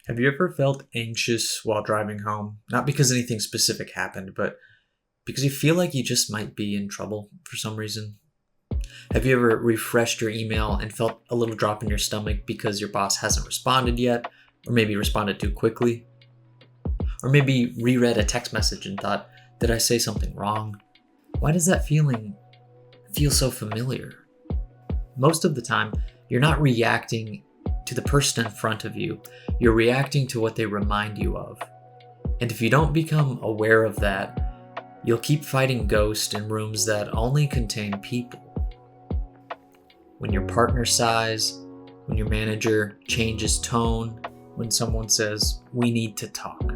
Have you ever felt anxious while driving home? Not because anything specific happened, but because you feel like you just might be in trouble for some reason? Have you ever refreshed your email and felt a little drop in your stomach because your boss hasn't responded yet, or maybe responded too quickly? Or maybe reread a text message and thought, did I say something wrong? Why does that feeling feel so familiar? Most of the time, you're not reacting to the person in front of you, you're reacting to what they remind you of. And if you don't become aware of that, you'll keep fighting ghosts in rooms that only contain people. When your partner sighs, when your manager changes tone, when someone says, we need to talk.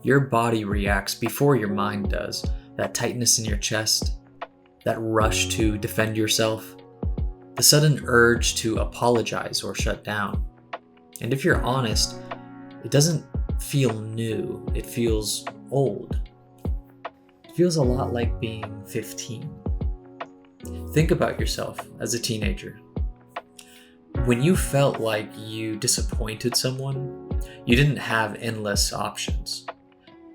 Your body reacts before your mind does. That tightness in your chest, that rush to defend yourself, the sudden urge to apologize or shut down. And if you're honest, it doesn't feel new, it feels old. It feels a lot like being 15. Think about yourself as a teenager. When you felt like you disappointed someone, you didn't have endless options.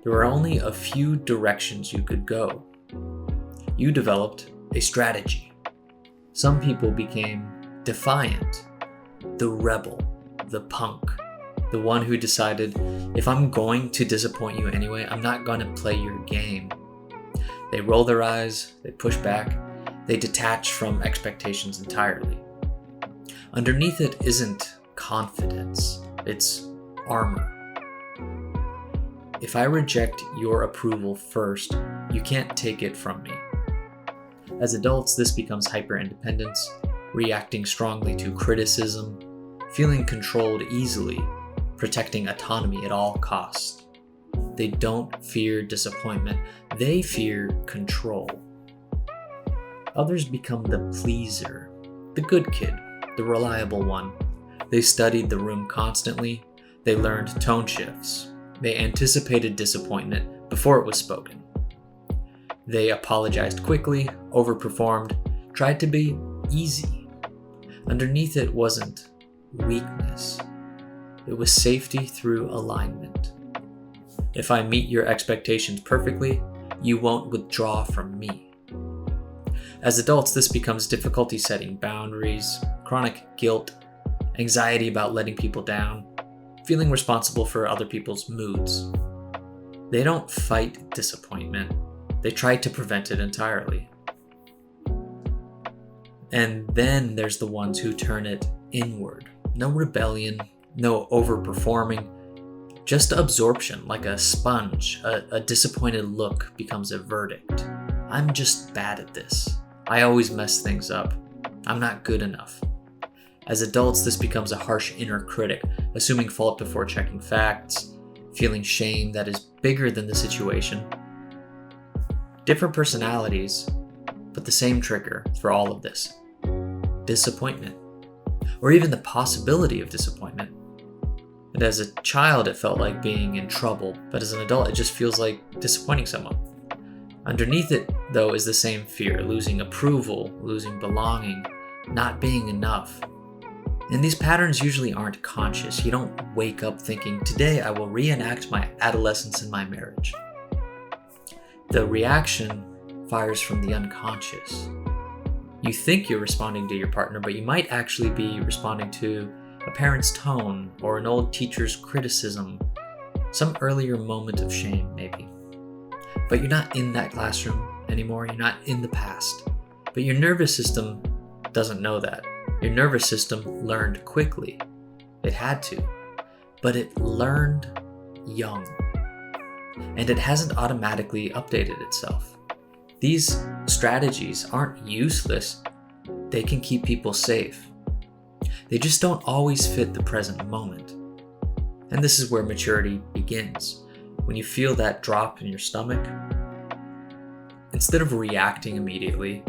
There were only a few directions you could go. You developed a strategy. Some people became defiant, the rebel, the punk, the one who decided, if I'm going to disappoint you anyway, I'm not going to play your game. They roll their eyes, they push back, they detach from expectations entirely. Underneath it isn't confidence, it's armor. If I reject your approval first, you can't take it from me. As adults, this becomes hyper-independence, reacting strongly to criticism, feeling controlled easily, protecting autonomy at all costs. They don't fear disappointment, they fear control. Others become the pleaser, the good kid, the reliable one. They studied the room constantly, they learned tone shifts, they anticipated disappointment before it was spoken. They apologized quickly, overperformed, tried to be easy. Underneath it wasn't weakness. It was safety through alignment. If I meet your expectations perfectly, you won't withdraw from me. As adults, this becomes difficulty setting boundaries, chronic guilt, anxiety about letting people down, feeling responsible for other people's moods. They don't fight disappointment. They try to prevent it entirely. And then there's the ones who turn it inward. No rebellion, no overperforming, just absorption like a sponge. A disappointed look becomes a verdict. I'm just bad at this. I always mess things up. I'm not good enough. As adults, this becomes a harsh inner critic, assuming fault before checking facts, feeling shame that is bigger than the situation. Different personalities, but the same trigger for all of this. Disappointment, or even the possibility of disappointment. And as a child, it felt like being in trouble, but as an adult, it just feels like disappointing someone. Underneath it, though, is the same fear, losing approval, losing belonging, not being enough. And these patterns usually aren't conscious. You don't wake up thinking, today I will reenact my adolescence in my marriage. The reaction fires from the unconscious. You think you're responding to your partner, but you might actually be responding to a parent's tone or an old teacher's criticism, some earlier moment of shame, maybe. But you're not in that classroom anymore, you're not in the past. But your nervous system doesn't know that. Your nervous system learned quickly. It had to. But it learned young. And it hasn't automatically updated itself. These strategies aren't useless. They can keep people safe. They just don't always fit the present moment. And this is where maturity begins. When you feel that drop in your stomach, instead of reacting immediately,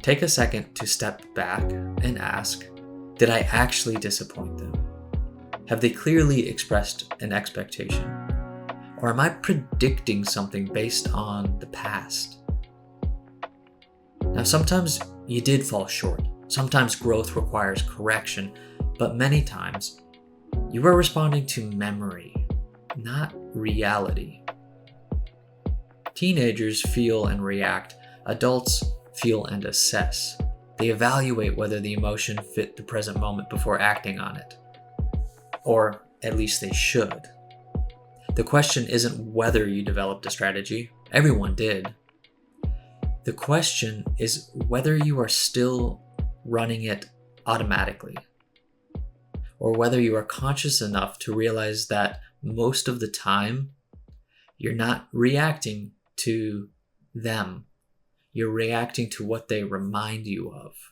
take a second to step back and ask, did I actually disappoint them? Have they clearly expressed an expectation? Or am I predicting something based on the past? Now, sometimes you did fall short. Sometimes growth requires correction, but many times You are responding to memory, not reality. Teenagers feel and react. Adults feel and assess. They evaluate whether the emotion fit the present moment before acting on it. Or at least they should. The question isn't whether you developed a strategy. Everyone did. The question is whether you are still running it automatically, or whether you are conscious enough to realize that most of the time you're not reacting to them. You're reacting to what they remind you of.